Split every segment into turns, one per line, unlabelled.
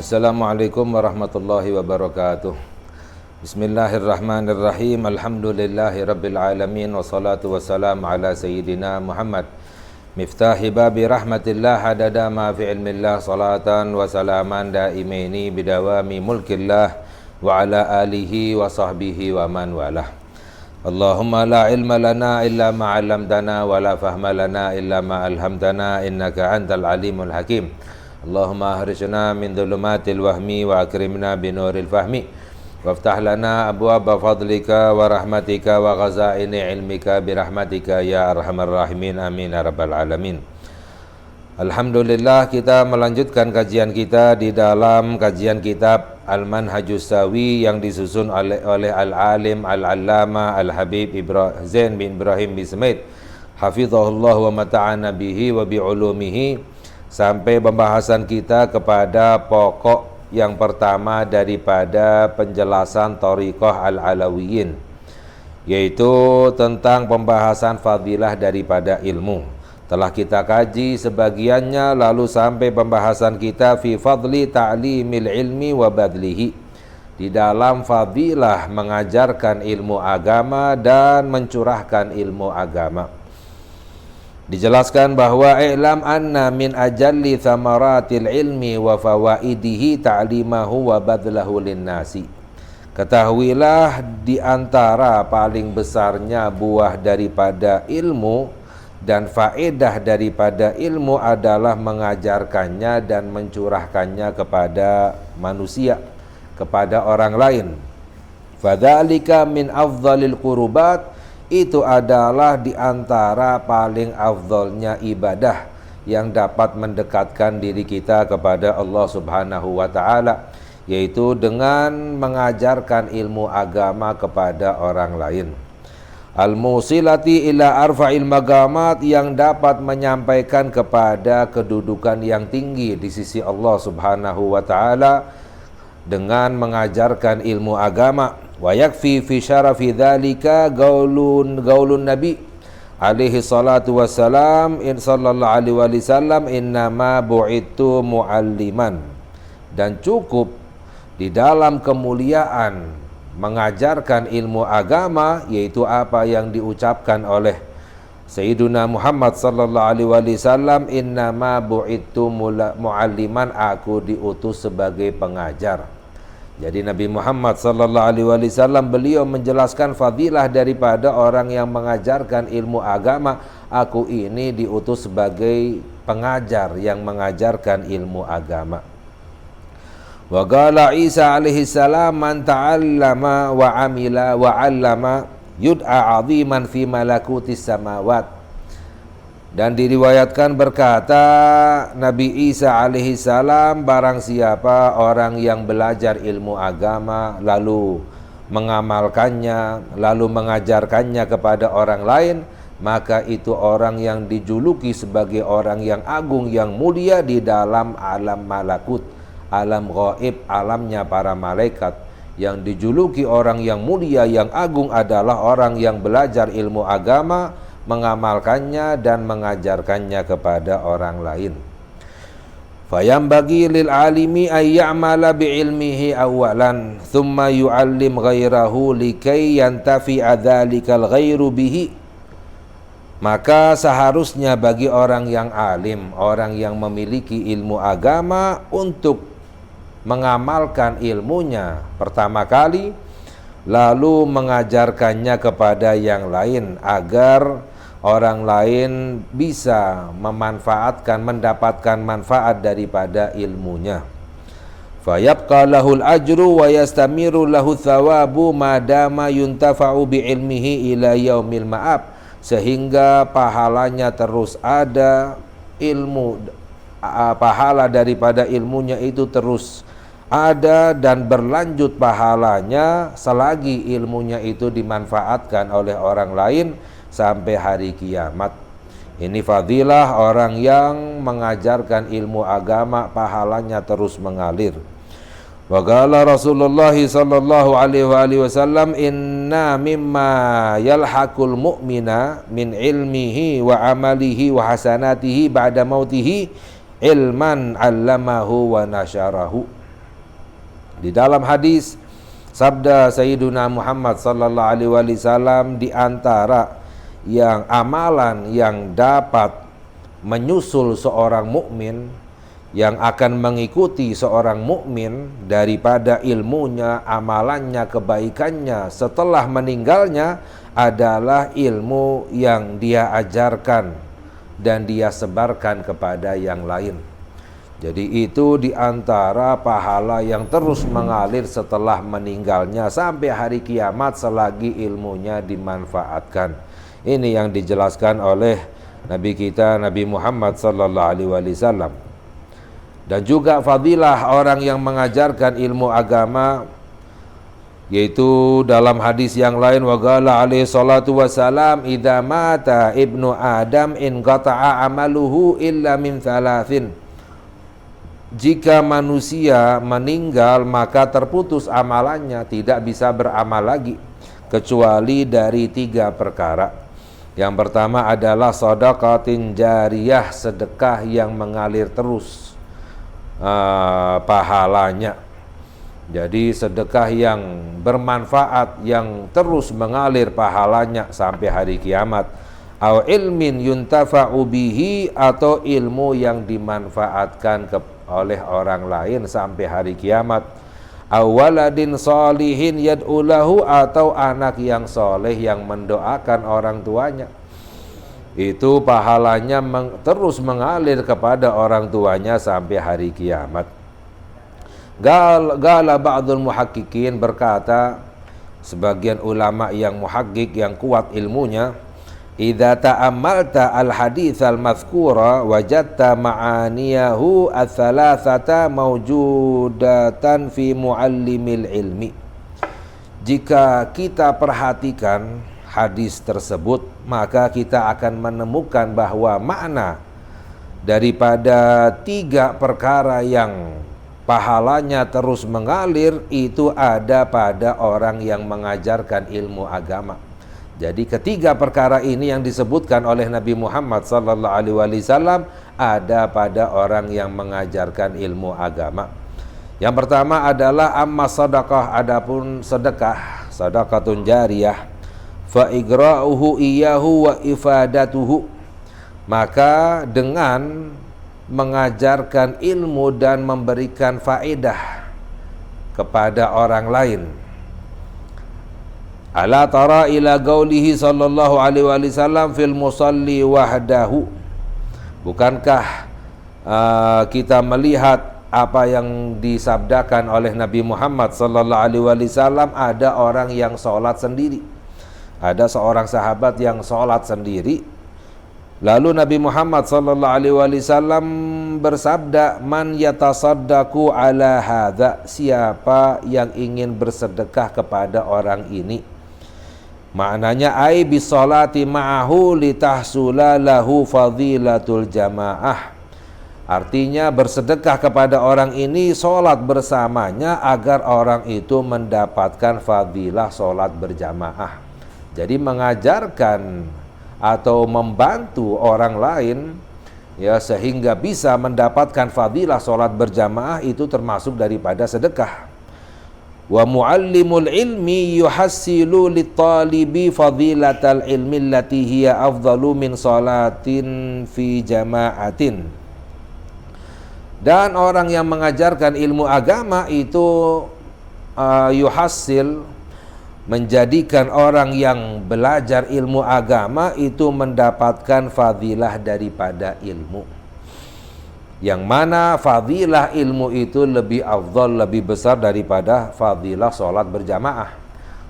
Assalamualaikum warahmatullahi wabarakatuh. Bismillahirrahmanirrahim. Alhamdulillahi rabbil alamin. Wassalatu wassalamu ala sayyidina Muhammad miftahi babi rahmatillah hadada ma fi ilmillah. Salatan wa salaman daimaini bidawami mulkillah wa ala alihi wa sahbihi wa man walah. Allahumma la ilma lana illa ma 'allamtana wa la fahma lana illa ma alhamtana innaka antal alimul hakim. Allahumma ahrijna min dhulumatil wahmi wa akrimna binuril fahmi waftah lana abwaaba fadlika wa rahmatika wa ghazaini ilmika birahmatika ya arhamar rahimin amin ya rabbal alamin. Alhamdulillah, kita melanjutkan kajian kita di dalam kajian kitab Al-Manhajus Sawi yang disusun oleh Al-Alim Al-Allama Al-Habib Zain bin Ibrahim bin Smaid hafizahullah wa mata'ana bihi wa bi'ulumihi, sampai pembahasan kita kepada pokok yang pertama daripada penjelasan Thariqah Al-Alawiyin, yaitu tentang pembahasan fadilah daripada ilmu. Telah kita kaji sebagiannya, lalu sampai pembahasan kita fi fadli ta'limil ilmi wa badlihi, di dalam fadilah mengajarkan ilmu agama dan mencurahkan ilmu agama. Dijelaskan bahwa i'lam anna min ajalli thamaratil ilmi wa fawaidihi ta'limahu wa badlahu linnasi. Ketahuilah, di antara paling besarnya buah daripada ilmu dan faedah daripada ilmu adalah mengajarkannya dan mencurahkannya kepada manusia, kepada orang lain. Fadzalika min afdhalil qurubat, itu adalah di antara paling afdolnya ibadah yang dapat mendekatkan diri kita kepada Allah Subhanahu wa ta'ala, yaitu dengan mengajarkan ilmu agama kepada orang lain. Al-musilati ila arfa'il magamat, yang dapat menyampaikan kepada kedudukan yang tinggi di sisi Allah Subhanahu wa ta'ala dengan mengajarkan ilmu agama. Wa yakfi fi syarafi dzalika gaulun nabi alaihi salatu wassalam in sallallahu alaihi wasallam innama bu'ittu mualliman, dan cukup di dalam kemuliaan mengajarkan ilmu agama, yaitu apa yang diucapkan oleh Sayyiduna Muhammad sallallahu alaihi wasallam, innama bu'ittu mualliman, aku diutus sebagai pengajar. Jadi Nabi Muhammad sallallahu alaihi wasallam beliau menjelaskan fadilah daripada orang yang mengajarkan ilmu agama. Aku ini diutus sebagai pengajar yang mengajarkan ilmu agama. Wa qala Isa alaihi salam, man ta'allama wa amila wa 'allama yud'a 'aziman fi malakutis samawat. Dan diriwayatkan berkata Nabi Isa alaihi salam, barang siapa orang yang belajar ilmu agama lalu mengamalkannya, lalu mengajarkannya kepada orang lain, maka itu orang yang dijuluki sebagai orang yang agung, yang mulia di dalam alam malakut, alam gaib, alamnya para malaikat. Yang dijuluki orang yang mulia, yang agung adalah orang yang belajar ilmu agama, mengamalkannya dan mengajarkannya kepada orang lain. Fayambagi lil alimi ay ya'mala bi ilmihi awalan thumma yu'allim ghairahu likay yantafi'a dzalikal ghairu bihi. Maka seharusnya bagi orang yang alim, orang yang memiliki ilmu agama, untuk mengamalkan ilmunya pertama kali, lalu mengajarkannya kepada yang lain agar orang lain bisa memanfaatkan, mendapatkan manfaat daripada ilmunya. Fayabqa lahul ajru wa yastamiru lahu thawabu madama yuntafa'u bi ilmihi ila yaumil ma'ab, sehingga pahalanya terus ada, pahala daripada ilmunya itu terus ada dan berlanjut pahalanya selagi ilmunya itu dimanfaatkan oleh orang lain sampai hari kiamat. Ini fadilah orang yang mengajarkan ilmu agama, pahalanya terus mengalir. Wa qala Rasulullah sallallahu alaihi wasallam, inna mimma yalhaqul mu'mina min ilmihi wa amalihi wa hasanatihi ba'da mautihi ilman 'allamahu wa nasyarahu. Di dalam hadis sabda Sayyiduna Muhammad sallallahu alaihi wasallam, di antara yang amalan yang dapat menyusul seorang mukmin, yang akan mengikuti seorang mukmin daripada ilmunya, amalannya, kebaikannya setelah meninggalnya adalah ilmu yang dia ajarkan dan dia sebarkan kepada yang lain. Jadi itu di antara pahala yang terus mengalir setelah meninggalnya sampai hari kiamat selagi ilmunya dimanfaatkan. Ini yang dijelaskan oleh Nabi kita Nabi Muhammad sallallahu alaihi wasallam. Dan juga fadilah orang yang mengajarkan ilmu agama, yaitu dalam hadis yang lain, wa qala alaihi salatu wassalam, idza mata ibnu adam in qata'a amaluhu illa min thalathin. Jika manusia meninggal maka terputus amalannya, tidak bisa beramal lagi kecuali dari 3 perkara. Yang pertama adalah shadaqatin jariyah, sedekah yang mengalir terus pahalanya. Jadi sedekah yang bermanfaat, yang terus mengalir pahalanya sampai hari kiamat. Au ilmin yuntafa'u bihi, atau ilmu yang dimanfaatkan oleh orang lain sampai hari kiamat. Au waladin sholihin yad'ulahu, atau anak yang soleh yang mendoakan orang tuanya. Itu pahalanya terus mengalir kepada orang tuanya sampai hari kiamat. Gala ba'dul muhaqqiqin, berkata sebagian ulama yang muhakkik, yang kuat ilmunya, idza ta'ammalta al-hadits al-mazkura wajadta ma'aniyahu ats-tsalatsata mawjudatan fi muallimil ilmi. Jika kita perhatikan hadis tersebut, maka kita akan menemukan bahwa makna daripada 3 perkara yang pahalanya terus mengalir itu ada pada orang yang mengajarkan ilmu agama. Jadi ketiga perkara ini yang disebutkan oleh Nabi Muhammad sallallahu alaihi wasallam ada pada orang yang mengajarkan ilmu agama. Yang pertama adalah amma sadaqah, adapun sedekah, sadaqatun jariyah, fa igra'uhu iyyahu wa ifadatuhu, maka dengan mengajarkan ilmu dan memberikan faedah kepada orang lain. Ala tara ila qaulihi sallallahu alaihi wasallam fil musalli wahdahu, bukankah kita melihat apa yang disabdakan oleh Nabi Muhammad sallallahu alaihi wasallam, ada orang yang sholat sendiri. Ada seorang sahabat yang sholat sendiri. Lalu Nabi Muhammad sallallahu alaihi wasallam bersabda, man yatasaddaqu ala hadza, siapa yang ingin bersedekah kepada orang ini. Maknanya ai bisolati ma'ahu litahsula lahu fadilatul jamaah. Artinya bersedekah kepada orang ini, sholat bersamanya agar orang itu mendapatkan fadilah sholat berjamaah. Jadi mengajarkan atau membantu orang lain ya sehingga bisa mendapatkan fadilah sholat berjamaah itu termasuk daripada sedekah. Wa muallimul ilmi yuhassilu lit-talibi fadilatal ilmi allati hiya afdalu min sholatin fi jama'atin. Dan orang yang mengajarkan ilmu agama itu yuhassil, menjadikan orang yang belajar ilmu agama itu mendapatkan fadilah daripada ilmu, yang mana fadilah ilmu itu lebih afdal, lebih besar daripada fadilah sholat berjamaah.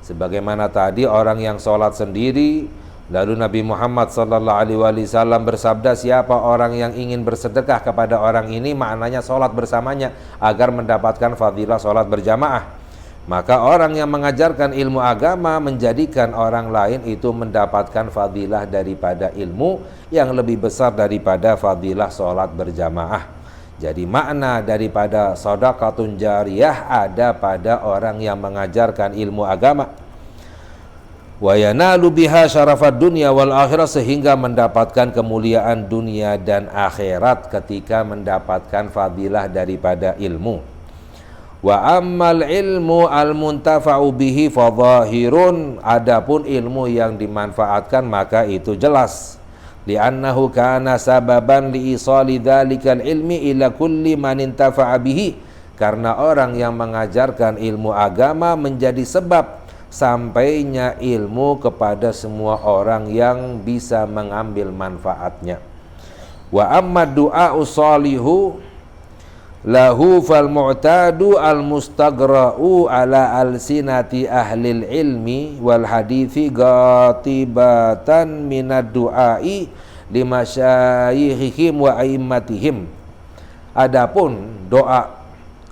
Sebagaimana tadi orang yang sholat sendiri, lalu Nabi Muhammad sallallahu alaihi wasallam bersabda, siapa orang yang ingin bersedekah kepada orang ini, maknanya sholat bersamanya agar mendapatkan fadilah sholat berjamaah. Maka orang yang mengajarkan ilmu agama menjadikan orang lain itu mendapatkan fadilah daripada ilmu yang lebih besar daripada fadilah sholat berjamaah. Jadi makna daripada shadaqatun jariyah ada pada orang yang mengajarkan ilmu agama. Wa yanalu biha syarafad dunya wal akhirah, sehingga mendapatkan kemuliaan dunia dan akhirat ketika mendapatkan fadilah daripada ilmu. Wa ammal ilmu al-muntafa'u bihi fadhahirun, adapun ilmu yang dimanfaatkan maka itu jelas. Li'annahu kana sababan li'isali dzalikal ilmi ila kulli man intafa'a bihi, karena orang yang mengajarkan ilmu agama menjadi sebab sampainya ilmu kepada semua orang yang bisa mengambil manfaatnya. Wa amma du'a'u salihu lahu fal mu'tadu al mustagra'u ala alsinati ahlil ilmi wal hadithi gatibatan minad du'ai limasyayikhihim wa aimmatihim. Adapun doa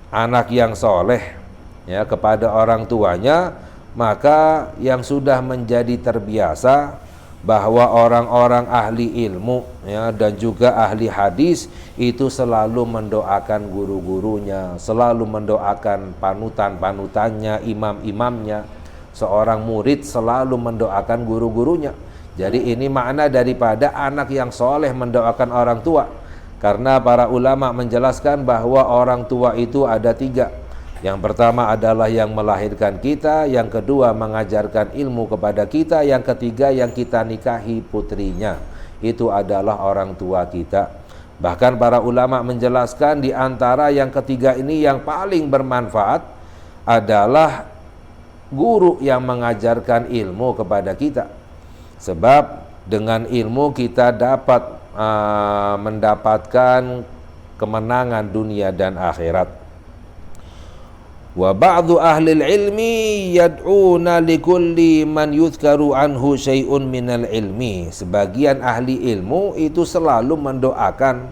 anak yang soleh ya kepada orang tuanya, maka yang sudah menjadi terbiasa bahwa orang-orang ahli ilmu ya dan juga ahli hadis itu selalu mendoakan guru-gurunya, selalu mendoakan panutan-panutannya, imam-imamnya. Seorang murid selalu mendoakan guru-gurunya. Jadi ini makna daripada anak yang soleh mendoakan orang tua. Karena para ulama menjelaskan bahwa orang tua itu ada 3. Yang pertama adalah yang melahirkan kita, yang kedua mengajarkan ilmu kepada kita, yang ketiga yang kita nikahi putrinya, itu adalah orang tua kita. Bahkan para ulama menjelaskan di antara yang ketiga ini yang paling bermanfaat adalah guru yang mengajarkan ilmu kepada kita. Sebab dengan ilmu kita dapat mendapatkan kemenangan dunia dan akhirat. Wa ba'du ahlil ilmi yad'una likulli man yuzkaru anhu syai'un minal ilmi. Sebagian ahli ilmu itu selalu mendoakan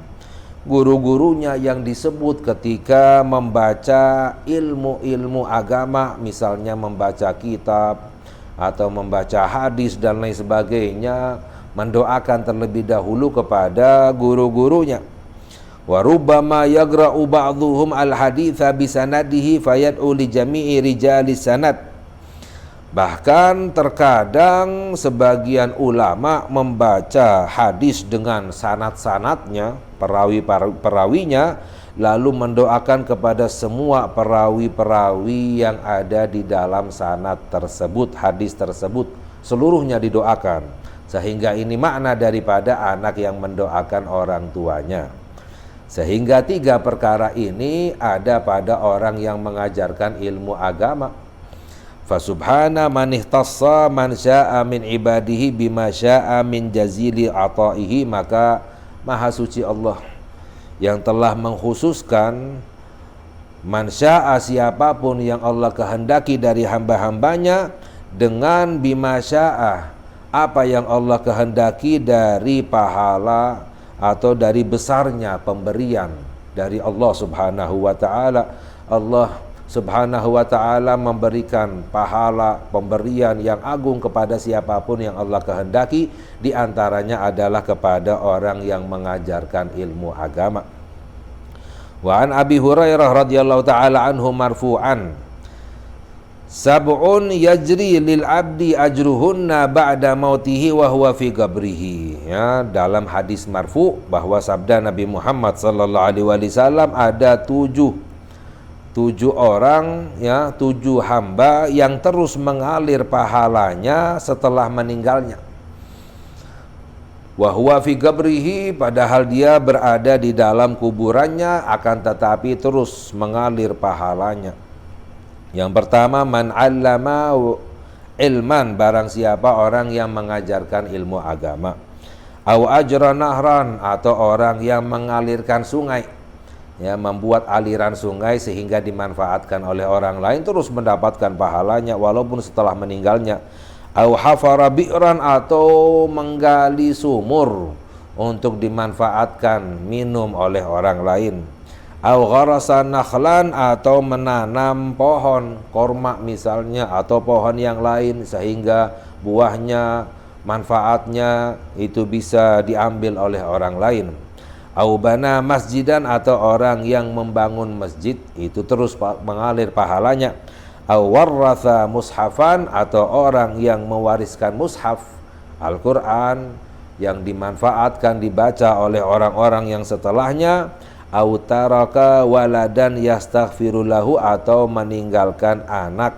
guru-gurunya yang disebut ketika membaca ilmu-ilmu agama, misalnya membaca kitab atau membaca hadis dan lain sebagainya, mendoakan terlebih dahulu kepada guru-gurunya. Wa rubbama yagra'u ba'dhuhum al-haditha bisanadihi fayad'u li jami'i rijalis sanad. Bahkan terkadang sebagian ulama membaca hadis dengan sanad-sanadnya, perawi-perawinya, lalu mendoakan kepada semua perawi-perawi yang ada di dalam sanad tersebut, hadis tersebut, seluruhnya didoakan. Sehingga ini makna daripada anak yang mendoakan orang tuanya. Sehingga 3 perkara ini ada pada orang yang mengajarkan ilmu agama. Fasubhana man ihtassa man syaa min ibadihi bima syaa min jazili ataihi, maka maha suci Allah yang telah mengkhususkan man syaa, siapapun yang Allah kehendaki dari hamba-hambanya, dengan bima syaa, apa yang Allah kehendaki dari pahala atau dari besarnya pemberian dari Allah Subhanahu wa taala. Allah Subhanahu wa taala memberikan pahala pemberian yang agung kepada siapapun yang Allah kehendaki, di antaranya adalah kepada orang yang mengajarkan ilmu agama. Wa an Abi Hurairah radhiyallahu taala anhu marfu'an, sab'un yajri lil abdi ajruhunna ba'da mautihi wa huwa fi qabrihi. Ya, dalam hadis marfu bahwa sabda Nabi Muhammad sallallahu alaihi wasallam ada 7 orang ya, 7 hamba yang terus mengalir pahalanya setelah meninggalnya. Wa huwa fi qabrihi, padahal dia berada di dalam kuburannya, akan tetapi terus mengalir pahalanya. Yang pertama, man 'allama ilman, barang siapa orang yang mengajarkan ilmu agama. Au ajra nahran, atau orang yang mengalirkan sungai, ya, membuat aliran sungai sehingga dimanfaatkan oleh orang lain, terus mendapatkan pahalanya walaupun setelah meninggalnya. Au hafara bi'ran, atau menggali sumur untuk dimanfaatkan minum oleh orang lain. Au gharasa nakhlan, atau menanam pohon korma misalnya, atau pohon yang lain sehingga buahnya, manfaatnya itu bisa diambil oleh orang lain. Au bana masjidan, atau orang yang membangun masjid, itu terus mengalir pahalanya. Au warratha mushafan, atau orang yang mewariskan mushaf Al-Quran yang dimanfaatkan dibaca oleh orang-orang yang setelahnya. au taraka waladan yastaghfiru lahu, atau meninggalkan anak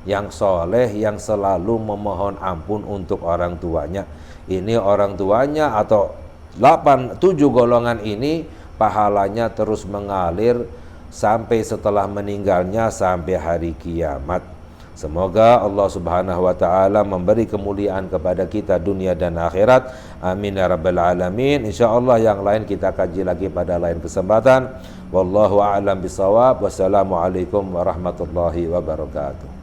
yang soleh yang selalu memohon ampun untuk orang tuanya. Ini orang tuanya atau 7 golongan ini pahalanya terus mengalir sampai setelah meninggalnya sampai hari kiamat. Semoga Allah Subhanahu wa taala memberi kemuliaan kepada kita dunia dan akhirat. Amin ya rabbal alamin. Insyaallah yang lain kita kaji lagi pada lain kesempatan. Wallahu a'lam bishawab. Wassalamualaikum warahmatullahi wabarakatuh.